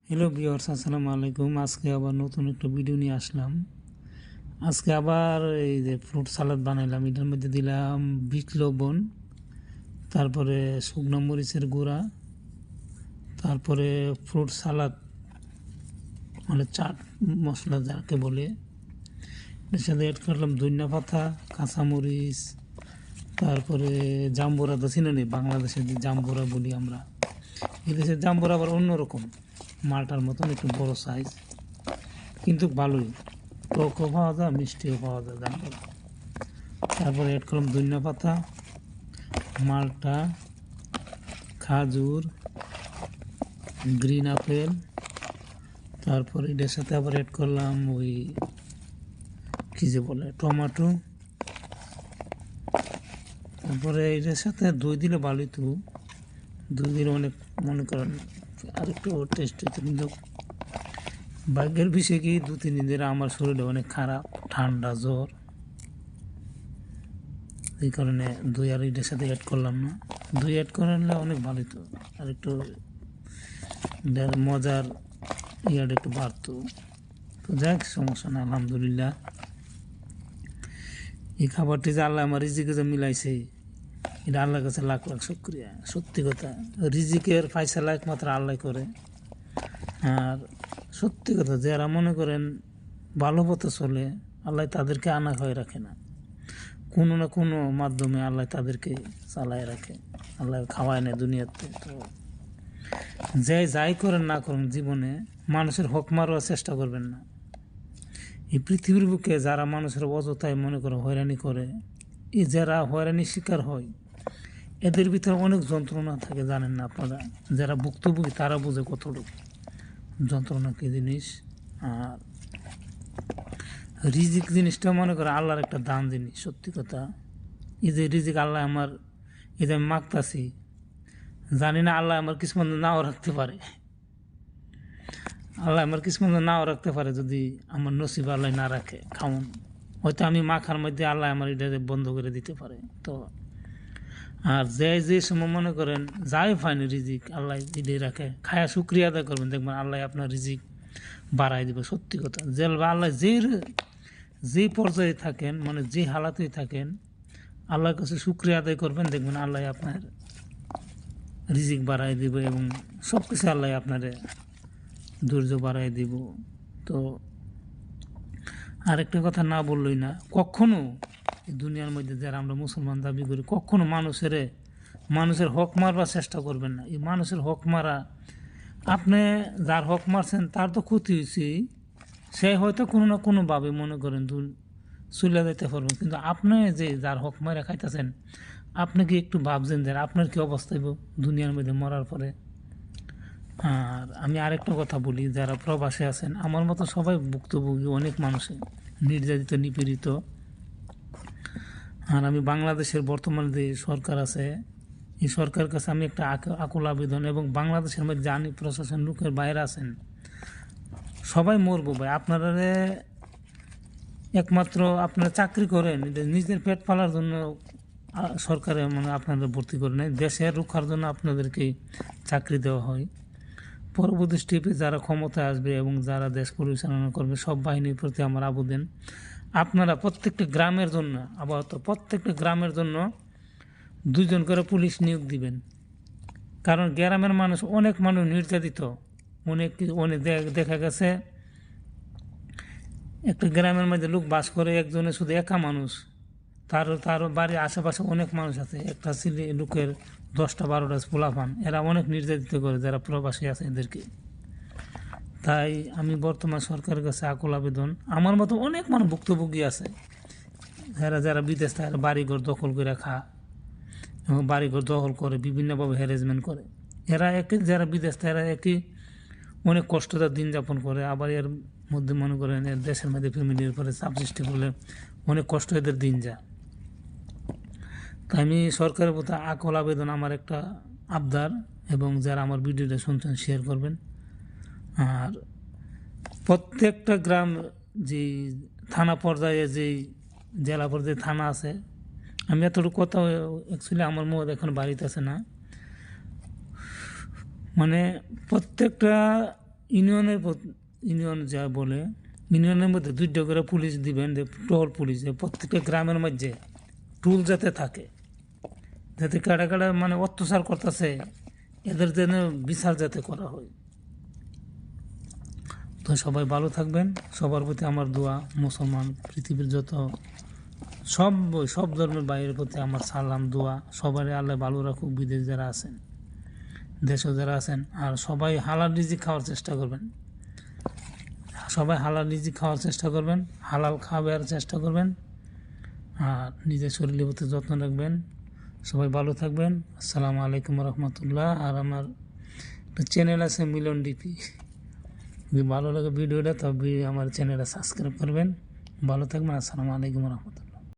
Hello viewers, আসসালামু আলাইকুম। আজকে আবার নতুন একটা ভিডিও নিয়ে আসলাম। আজকে আবার এই যে ফ্রুট সালাদ বানাইলাম। এটার মধ্যে দিলাম বিট লবণ, তারপরে শুকনো মরিচের গুঁড়া, তারপরে ফ্রুট সালাদ মানে চাট মশলা যাকে বলে, এর সাথে অ্যাড করলাম ধনিয়া পাতা, কাঁচামরিচ, তারপরে জাম্বুরা তো চিনি, বাংলাদেশে যে জাম্বুরা বলি আমরা। এদেশের জাম্বুরা আবার অন্যরকম, মালটার মতন একটু বড় সাইজ, কিন্তু ভালোই, টকও পাওয়া যায়, মিষ্টিও পাওয়া যায় জাম্বুরা। তারপরে অ্যাড করলাম ধনিয়া পাতা, মালটা, খাজুর, গ্রিন আপেল, তারপরে এটার সাথে আবার অ্যাড করলাম ওই কী যে বলে টমেটো। তারপরে এটার সাথে দই দিলে ভালোই, তো দই দিলে অনেক মনে করেন আরেকটু টেস্ট হতো, কিন্তু ভাগ্যের বিষয় কি 2-3 দিন ধরে আমার শরীরে অনেক খারাপ, ঠান্ডা, জ্বর, এই কারণে দই আর এটার সাথে অ্যাড করলাম না। দই অ্যাড করলে অনেক ভালো হতো, আর একটু মজার ইয়ার একটু বাড়তো। তো যাক, সমস্যা না, আলহামদুলিল্লাহ। এই খাবারটি যে আল্লাহ আমার রিজিকে যে মিলাইছে, এটা আল্লাহর কাছে লাখ লাখ শুকরিয়া। সত্যি কথা, রিজিকের ফায়সালা একমাত্র আল্লাহ করে। আর সত্যি কথা, যারা মনে করেন ভালো পথে চলে, আল্লাহ তাদেরকে আনা হয়ে রাখে না, কোনো না কোনো মাধ্যমে আল্লাহ তাদেরকে চালায় রাখে, আল্লাহ খাওয়ায় নেয় দুনিয়াতে। তো যে যাই করেন না করেন জীবনে, মানুষের হক মারার চেষ্টা করবেন না। এই পৃথিবীর বুকে যারা মানুষের অযথায় মনে করে হয়রানি করে, এই যারা হয়রানির শিকার হয়, এদের ভিতরে অনেক যন্ত্রণা থাকে, জানেন না আপনারা? যারা ভুক্তভোগী তারা বুঝে কতটুকু যন্ত্রণা কী জিনিস। আর রিজিক জিনিসটা মনে করে আল্লাহর একটা দান জিনিস, সত্যি কথা। এই যে রিজিক আল্লাহ আমার, এই যে আমি মাগতাছি, জানি না আল্লাহ আমার কিসমত নাও রাখতে পারে, আল্লাহ আমার কিসমত নাও রাখতে পারে, যদি আমার নসিব আল্লাহ না রাখে খাওন, হয়তো আমি মাখার মধ্যে আল্লাহ আমার এটা বন্ধ করে দিতে পারে। তো আর যে সময় মনে করেন যাই পায়নি রিজিক, আল্লাহ এটাই রাখে, খায়া শুক্রিয়া আদায় করবেন, দেখবেন আল্লাহ আপনার রিজিক বাড়াই দেবে। সত্যি কথা, যে আল্লাহ যে পর্যায়ে থাকেন, মানে যে হালাতেই থাকেন, আল্লাহর কাছে শুক্রিয়া আদায় করবেন, দেখবেন আল্লাহ আপনার রিজিক বাড়াই দিবে, এবং সব কিছু আল্লাহ আপনার ধৈর্য বাড়াই দিব। তো আরেকটা কথা না বললই না, কখনো এই দুনিয়ার মধ্যে যারা আমরা মুসলমান দাবি করি, কখনো মানুষের হক মারবার চেষ্টা করবেন না। এই মানুষের হক মারা, আপনি যার হক মারছেন তার তো ক্ষতি হয়েছে, সে হয়তো কোনো না কোনোভাবে মনে করেন চলে যেতে পারবেন, কিন্তু আপনি যে যার হক মারা খাইতেছেন, আপনি কি একটু ভাবছেন যে আপনার কী অবস্থা হইব দুনিয়ার মধ্যে মরার পরে? আর আমি আরেকটা কথা বলি, যারা প্রবাসে আছেন, আমার মতো সবাই ভুক্তভোগী, অনেক মানুষে নির্যাতিত, নিপীড়িত। আর আমি বাংলাদেশের বর্তমানে যে সরকার আছে, এই সরকারের কাছে আমি একটা আকুল আবেদন, এবং বাংলাদেশের মধ্যে জানি প্রশাসন লোকের বাইরে আছেন, সবাই মরবো ভাই। আপনারা একমাত্র আপনারা চাকরি করেন, নিজের পেট পালার জন্য সরকারে মানে আপনাদের ভর্তি করে নেয়, দেশের রক্ষার জন্য আপনাদেরকে চাকরি দেওয়া হয়। পরবর্তী স্টেপে যারা ক্ষমতায় আসবে এবং যারা দেশ পরিচালনা করবে, সব বাহিনীর প্রতি আমার আবেদন, আপনারা প্রত্যেকটা গ্রামের জন্য, আপাতত প্রত্যেকটা গ্রামের জন্য 2 জন করে পুলিশ নিয়োগ দিবেন। কারণ গ্রামের মানুষ, অনেক মানুষ নির্যাতিত, অনেক অনেক দেখা গেছে একটা গ্রামের মধ্যে লোক বাস করে, একজনে শুধু একা মানুষ, তার বাড়ির আশেপাশে অনেক মানুষ আছে, একটা ছেলে লোকের 10টা-12টা পোলাপান, এরা অনেক নির্যাতিত করে যারা প্রবাসী আছে এদেরকে। তাই আমি বর্তমান সরকারের কাছে আকুল আবেদন, আমার মতো অনেক মানুষ ভুক্তভোগী আছে, যারা বিদেশ থাকে, বাড়িঘর দখল করে এবং বাড়িঘর দখল করে বিভিন্নভাবে হ্যারাসমেন্ট করে। এরা যারা বিদেশ থাকে, এরা অনেক কষ্টদার দিন যাপন করে, আবার এর মধ্যে মনে করেন এর দেশের মধ্যে ফ্যামিলির উপরে চাপ সৃষ্টি করলে অনেক কষ্ট এদের দিন যায়। তাই আমি সরকারের প্রতি আকুল আবেদন, আমার একটা আবদার, এবং যারা আমার ভিডিওটা শুনছেন শেয়ার করবেন। আর প্রত্যেকটা গ্রাম, যে থানা পর্যায়ে, যেই জেলা পর্যায়ে থানা আছে, আমি এতটুকু কথা অ্যাকচুয়ালি আমার মধ্যে এখন বাড়িতে আছে না, মানে প্রত্যেকটা ইউনিয়ন যা বলে, ইউনিয়নের মধ্যে 2টা করে পুলিশ দিবেন, যে টহল পুলিশ, যে প্রত্যেকটা গ্রামের মধ্যে টুল যাতে থাকে, যাতে কারা কারা মানে অত্যাচার করতেছে এদের যেন বিচার যাতে করা হয়। তো সবাই ভালো থাকবেন, সবার প্রতি আমার দোয়া। মুসলমান পৃথিবীর যত সব ধর্মের বাইরের প্রতি আমার সালাম, দোয়া। সবারই আল্লাহ ভালো রাখুক, বিদেশ যারা আছেন, দেশে যারা আছেন। আর সবাই হালাল রিজিক খাওয়ার চেষ্টা করবেন, সবাই হালাল রিজিক খাওয়ার চেষ্টা করবেন, হালাল খাওয়ার চেষ্টা করবেন, আর নিজের শরীরের প্রতি যত্ন রাখবেন। সবাই ভালো থাকবেন। আসসালামু আলাইকুম রহমতুল্লাহ। আর আমার একটা চ্যানেল আছে মিলন ডিপি, যদি ভালো লাগে ভিডিওটা তবে আমার চ্যানেলটা সাবস্ক্রাইব করবেন। ভালো থাকবেন। আসসালামু আলাইকুম রহমতুল্লাহ।